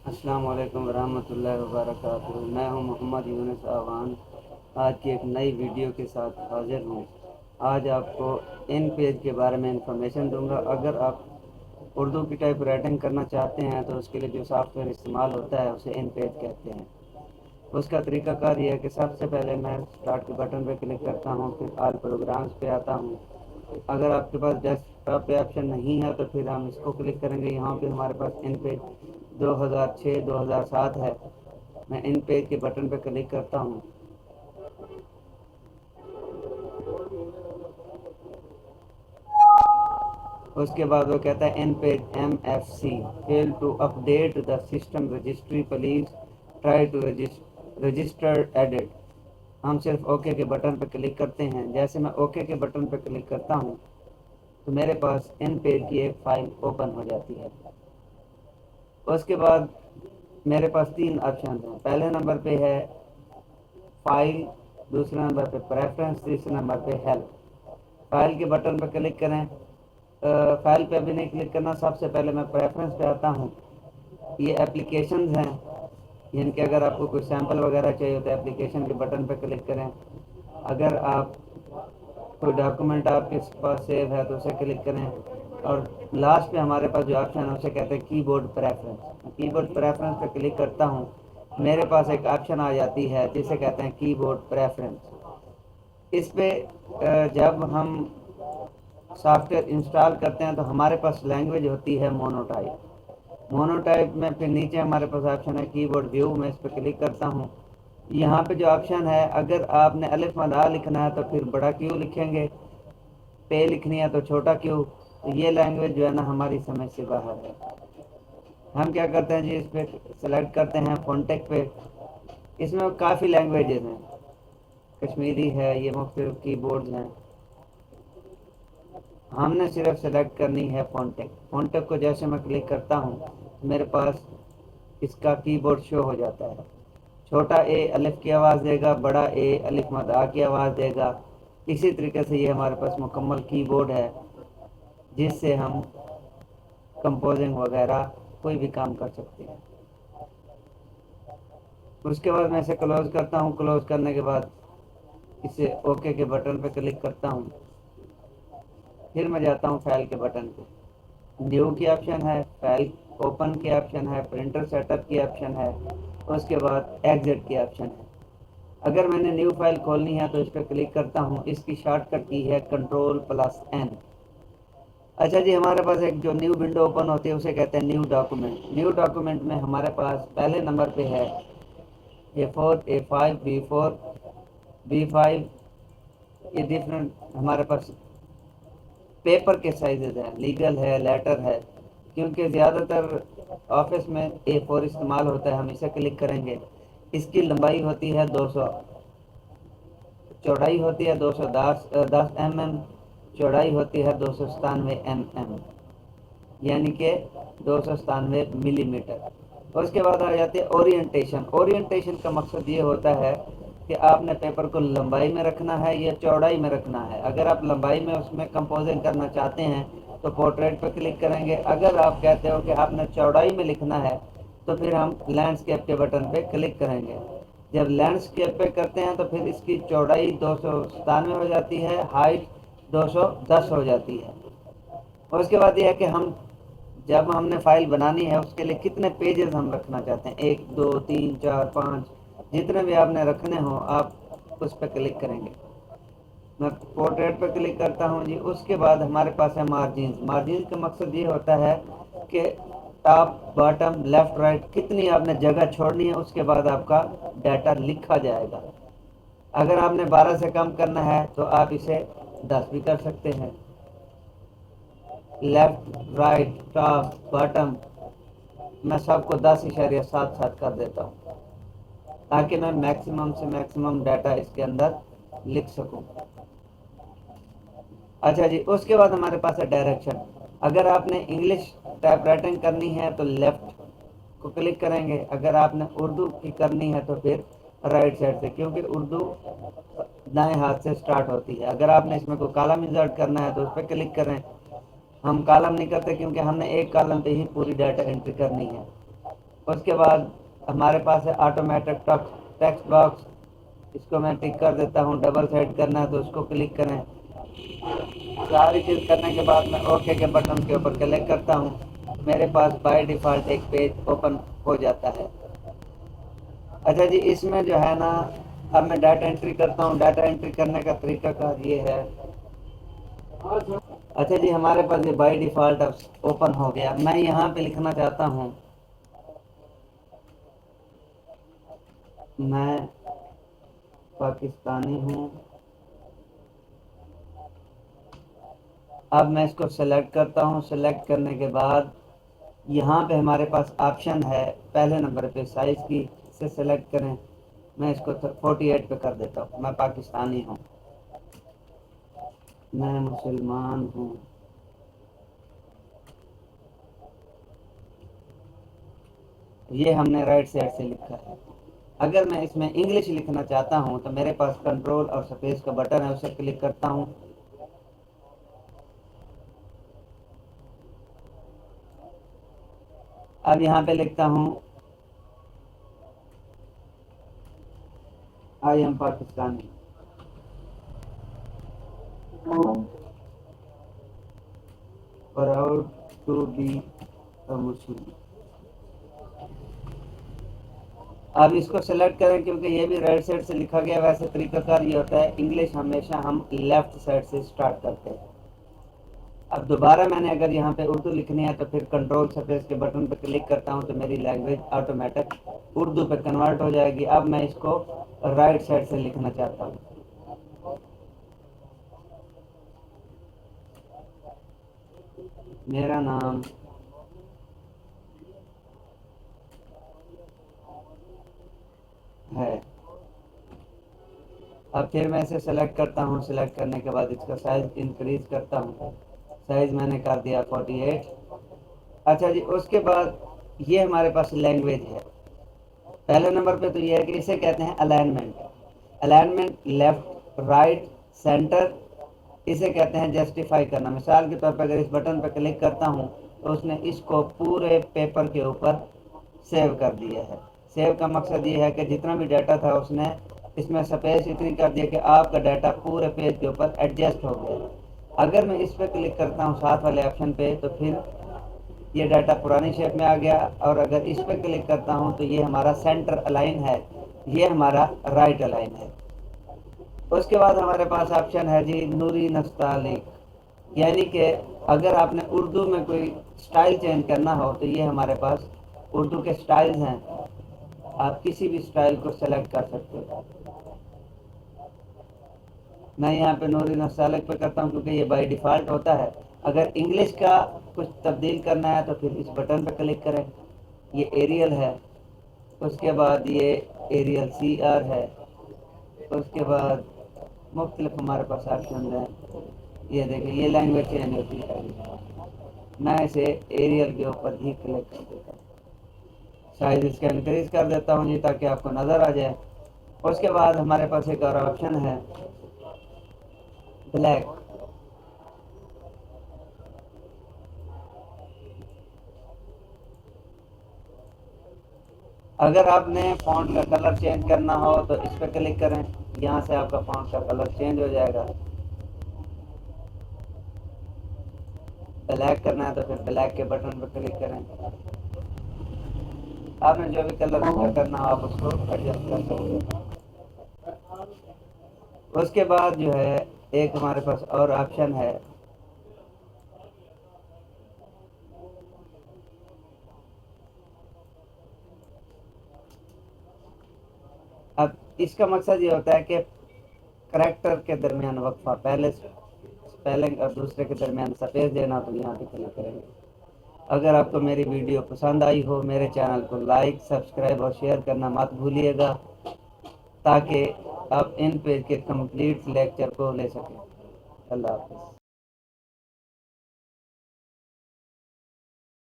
السلام علیکم ورحمۃ اللہ وبرکاتہ۔ میں ہوں محمد یونس آوان، آج کی ایک نئی ویڈیو کے ساتھ حاضر ہوں۔ آج آپ کو ان پیج کے بارے میں انفارمیشن دوں گا۔ اگر آپ اردو کی ٹائپ رائٹنگ کرنا چاہتے ہیں تو اس کے لیے جو سافٹ ویئر استعمال ہوتا ہے اسے ان پیج کہتے ہیں۔ اس کا طریقہ کار یہ ہے کہ سب سے پہلے میں اسٹارٹ کے بٹن پہ کلک کرتا ہوں، پھر آل پروگرامز پہ آتا ہوں۔ اگر آپ کے پاس ڈیسک ٹاپ پہ آپشن نہیں ہے تو پھر ہم اس کو کلک کریں گے۔ یہاں پہ ہمارے پاس ان پیج 2006-2007 ہے۔ میں ان پیج کے بٹن پہ کلک کرتا ہوں۔ اس کے بعد وہ کہتا ہے InPage MFC fail to update the system registry please try to register edit. ہم صرف اوکے کے بٹن پہ کلک کرتے ہیں۔ جیسے میں اوکے کے بٹن پہ کلک کرتا ہوں تو میرے پاس ان پیج کی ایک فائل اوپن ہو جاتی ہے۔ اس کے بعد میرے پاس 3 آپشن ہیں۔ پہلے نمبر پہ ہے فائل، دوسرے نمبر پہ پریفرنس، تیسرے نمبر پہ ہیلپ۔ فائل کے بٹن پہ کلک کریں۔ فائل پہ ابھی نہیں کلک کرنا، سب سے پہلے میں پریفرنس پہ آتا ہوں۔ یہ اپلیکیشنز ہیں، یعنی کہ اگر آپ کو کوئی سیمپل وغیرہ چاہیے تو اپلیکیشن کے بٹن پہ کلک کریں۔ اگر آپ کوئی ڈاکومنٹ آپ کے پاس سیو ہے تو اسے کلک کریں۔ اور لاسٹ پہ ہمارے پاس جو آپشن ہے اسے کہتے ہیں کی بورڈ پریفرنس۔ کی بورڈ پریفرنس پہ کلک کرتا ہوں، میرے پاس ایک آپشن آ جاتی ہے جسے کہتے ہیں کی بورڈ پریفرنس۔ اس پہ جب ہم سافٹ ویئر انسٹال کرتے ہیں تو ہمارے پاس لینگویج ہوتی ہے مونوٹائپ۔ مونوٹائپ میں پھر نیچے ہمارے پاس آپشن ہے کی بورڈ ویو۔ میں اس پہ کلک کرتا ہوں۔ یہاں پہ جو آپشن ہے، اگر آپ نے الف مد آ لکھنا ہے تو پھر بڑا کیو لکھیں گے، پے لکھنی ہے تو چھوٹا کیو۔ تو یہ لینگویج جو ہے نا ہماری سمجھ سے باہر ہے۔ ہم کیا کرتے ہیں جی، اس پہ سلیکٹ کرتے ہیں فونٹیک پہ۔ اس میں کافی لینگویجز ہیں، کشمیری ہے، یہ مختلف کی بورڈز ہیں۔ ہم نے صرف سلیکٹ کرنی ہے فونٹیک۔ فونٹیک کو جیسے میں کلک کرتا ہوں میرے پاس اس کا کی بورڈ شو ہو جاتا ہے۔ چھوٹا اے الف کی آواز دے گا، بڑا اے الف مد آ کی آواز دے گا۔ اسی طریقے سے یہ ہمارے پاس مکمل کی بورڈ ہے جس سے ہم کمپوزنگ وغیرہ کوئی بھی کام کر سکتے ہیں۔ اس کے بعد میں اسے کلوز کرتا ہوں۔ کلوز کرنے کے بعد اسے اوکے کے بٹن پہ کلک کرتا ہوں۔ پھر میں جاتا ہوں فائل کے بٹن پہ۔ نیو کی آپشن ہے، فائل اوپن کی آپشن ہے، پرنٹر سیٹ اپ کی آپشن ہے، اس کے بعد ایگزٹ کی آپشن ہے۔ اگر میں نے نیو فائل کھولنی ہے تو اس پہ کلک کرتا ہوں۔ اس کی شارٹ کٹ کی ہے Ctrl+N۔ اچھا جی، ہمارے پاس ایک جو نیو ونڈو اوپن ہوتی ہے اسے کہتے ہیں نیو ڈاکومنٹ۔ نیو ڈاکومنٹ میں ہمارے پاس پہلے نمبر پہ ہے A4، A5، B4، B5۔ یہ ڈفرینٹ ہمارے پاس پیپر کے سائزز ہیں، لیگل ہے، لیٹر ہے۔ کیونکہ زیادہ تر آفس میں A4 استعمال ہوتا ہے، ہم اسے کلک کریں گے۔ اس کی لمبائی ہوتی ہے 200، چوڑائی ہوتی ہے 210 mm، چوڑائی ہوتی ہے 297 mm، یعنی کہ 297 ملی میٹر۔ اور اس کے بعد آ جاتے ہیں اورینٹیشن۔ اورینٹیشن کا مقصد یہ ہوتا ہے کہ آپ نے پیپر کو لمبائی میں رکھنا ہے یا چوڑائی میں رکھنا ہے۔ اگر آپ لمبائی میں اس میں کمپوزنگ کرنا چاہتے ہیں تو پورٹریٹ پہ کلک کریں گے۔ اگر آپ کہتے ہو کہ آپ نے چوڑائی میں لکھنا ہے تو پھر ہم لینڈسکیپ کے بٹن پہ کلک کریں گے۔ جب لینڈسکیپ پہ کرتے ہیں تو پھر اس کی چوڑائی 297 ہو جاتی ہے، ہائٹ 210 ہو جاتی ہے۔ اور اس کے بعد یہ ہے کہ جب ہم نے فائل بنانی ہے اس کے لیے کتنے پیجز ہم رکھنا چاہتے ہیں، 1 2 3 4 5، جتنے بھی آپ نے رکھنے ہوں آپ اس پہ کلک کریں گے۔ میں پورٹریٹ پہ کلک کرتا ہوں جی۔ اس کے بعد ہمارے پاس ہے مارجنز۔ مارجنز کا مقصد یہ ہوتا ہے کہ ٹاپ، باٹم، لیفٹ، رائٹ کتنی آپ نے جگہ چھوڑنی ہے، اس کے بعد آپ کا ڈیٹا لکھا جائے گا۔ اگر آپ نے 12 سے کم کرنا ہے تو آپ اسے 10 بھی کر سکتے ہیں۔ لیفٹ، رائٹ، ٹاپ، باٹم میں سب کو 10.77 کر دیتا ہوں تاکہ میں میکسیمم سے میکسیمم ڈیٹا اس کے اندر لکھ سکوں۔ اچھا جی، اس کے بعد ہمارے پاس ہے ڈائریکشن۔ اگر آپ نے انگلش ٹائپ رائٹنگ کرنی ہے تو لیفٹ کو کلک کریں گے۔ اگر آپ نے اردو کی کرنی ہے تو پھر رائٹ سائڈ سے، کیونکہ اردو دائیں ہاتھ سے سٹارٹ ہوتی ہے۔ اگر آپ نے اس میں کوئی کالم انسرٹ کرنا ہے تو اس پہ کلک کریں۔ ہم کالم نہیں کرتے کیونکہ ہم نے ایک کالم پہ ہی پوری ڈیٹا انٹری کرنی ہے۔ اس کے بعد ہمارے پاس ہے آٹومیٹک ٹیکسٹ باکس، اس کو میں ٹک کر دیتا ہوں، ڈبل سائڈ کرنا ہے تو اس کو کلک کریں۔ ساری چیز کرنے کے بعد میں اوکے کے بٹن کے اوپر کلک کرتا ہوں، میرے پاس بائی ڈیفالٹ ایک پیج اوپن ہو جاتا ہے۔ اچھا جی، اس میں جو ہے نا اب میں ڈاٹا انٹری کرتا ہوں۔ ڈاٹا انٹری کرنے کا طریقہ کار یہ ہے، اچھا جی ہمارے پاس یہ بائی ڈیفالٹ اب اوپن ہو گیا۔ میں یہاں پہ لکھنا چاہتا ہوں میں پاکستانی ہوں۔ اب میں اس کو سلیکٹ کرتا ہوں، سلیکٹ کرنے کے بعد یہاں پہ ہمارے پاس آپشن ہے پہلے نمبر پہ سائز کی، سے سلیکٹ کریں۔ میں اس کو 48 پہ کر دیتا ہوں۔ میں پاکستانی ہوں، میں مسلمان ہوں، یہ ہم نے رائٹ سائڈ سے لکھا ہے۔ اگر میں اس میں انگلش لکھنا چاہتا ہوں تو میرے پاس کنٹرول اور سپیس کا بٹن ہے، اسے کلک کرتا ہوں۔ اب یہاں پہ لکھتا ہوں I am Pakistani, proud to be a Muslim. اب اس کو سلیکٹ کریں کیونکہ یہ بھی رائٹ سائڈ سے لکھا گیا، ویسے طریقہ کار یہ ہوتا ہے انگلش ہمیشہ ہم لیفٹ سائڈ سے سٹارٹ کرتے ہیں۔ اب دوبارہ میں نے اگر یہاں پہ اردو لکھنی ہے تو پھر کنٹرول سپیس کے بٹن پہ کلک کرتا ہوں تو میری لینگویج آٹومیٹک اردو پہ کنورٹ ہو جائے گی۔ اب میں اس کو رائٹ سائڈ سے لکھنا چاہتا ہوں۔ میرا نام ہے، اب پھر میں اسے سلیکٹ کرتا ہوں، سلیکٹ کرنے کے بعد اس کا سائز انکریز کرتا ہوں، سائز میں نے کر دیا 48۔ اچھا جی، اس کے بعد یہ ہمارے پاس لینگویج ہے۔ پہلے نمبر پہ تو یہ ہے کہ اسے کہتے ہیں alignment, alignment left right centre, اسے کہتے ہیں جسٹیفائی کرنا۔ مثال کے طور پر اگر اس بٹن پہ کلک کرتا ہوں تو اس نے اس کو پورے پیپر کے اوپر سیو کر دیا ہے۔ سیو کا مقصد یہ ہے کہ جتنا بھی ڈیٹا تھا اس نے اس میں سپیس اتنی کر دیا کہ آپ کا ڈیٹا پورے پیج کے اوپر ایڈجسٹ ہو گیا۔ اگر میں اس پہ کلک کرتا ہوں ساتھ والے آپشن پہ تو پھر یہ ڈیٹا پرانی شیپ میں آ گیا، اور اگر اس پہ کلک کرتا ہوں تو یہ ہمارا سینٹر الائن ہے، یہ ہمارا رائٹ الائن ہے۔ اس کے بعد ہمارے پاس آپشن ہے جی نوری نستعلیق، یعنی کہ اگر آپ نے اردو میں کوئی سٹائل چینج کرنا ہو تو یہ ہمارے پاس اردو کے سٹائلز ہیں، آپ کسی بھی سٹائل کو سلیکٹ کر سکتے ہیں۔ میں یہاں پہ نوری نستعلیق پہ کرتا ہوں کیونکہ یہ بائی ڈیفالٹ ہوتا ہے۔ اگر انگلش کا کچھ تبدیل کرنا ہے تو پھر اس بٹن پہ کلک کریں۔ یہ ایریل ہے، اس کے بعد یہ ایریل CR ہے، اس کے بعد مختلف ہمارے پاس آپشن ہیں۔ یہ دیکھیں یہ لینگویج چینج ہوتی ہے، میں اسے ایریل کے اوپر ہی کلک کر دیتا ہوں، سائز اس کا انکریز کر دیتا ہوں جی تاکہ آپ کو نظر آ جائے۔ اس کے بعد ہمارے پاس ایک اور آپشن ہے بلیک، اگر آپ نے فونٹ کا کلر چینج کرنا ہو تو اس پہ کلک کریں، یہاں سے آپ کا فونٹ کا کلر چینج ہو جائے گا۔ بلیک کرنا ہے تو پھر بلیک کے بٹن پہ کلک کریں، آپ نے جو بھی کلر کرنا ہو آپ اس کو ایڈجسٹ کر سکتے ہیں۔ اس کے بعد جو ہے ایک ہمارے پاس اور آپشن ہے، اب اس کا مقصد یہ ہوتا ہے کہ کریکٹر کے درمیان وقفہ، پہلے اسپیلنگ اور دوسرے کے درمیان سپیس دینا، تو یہاں پہ کلک کریں گے۔ اگر آپ کو میری ویڈیو پسند آئی ہو میرے چینل کو لائک سبسکرائب اور شیئر کرنا مت بھولیے گا تاکہ آپ ان پیج کے کمپلیٹ لیکچر کو لے سکیں۔ اللہ حافظ۔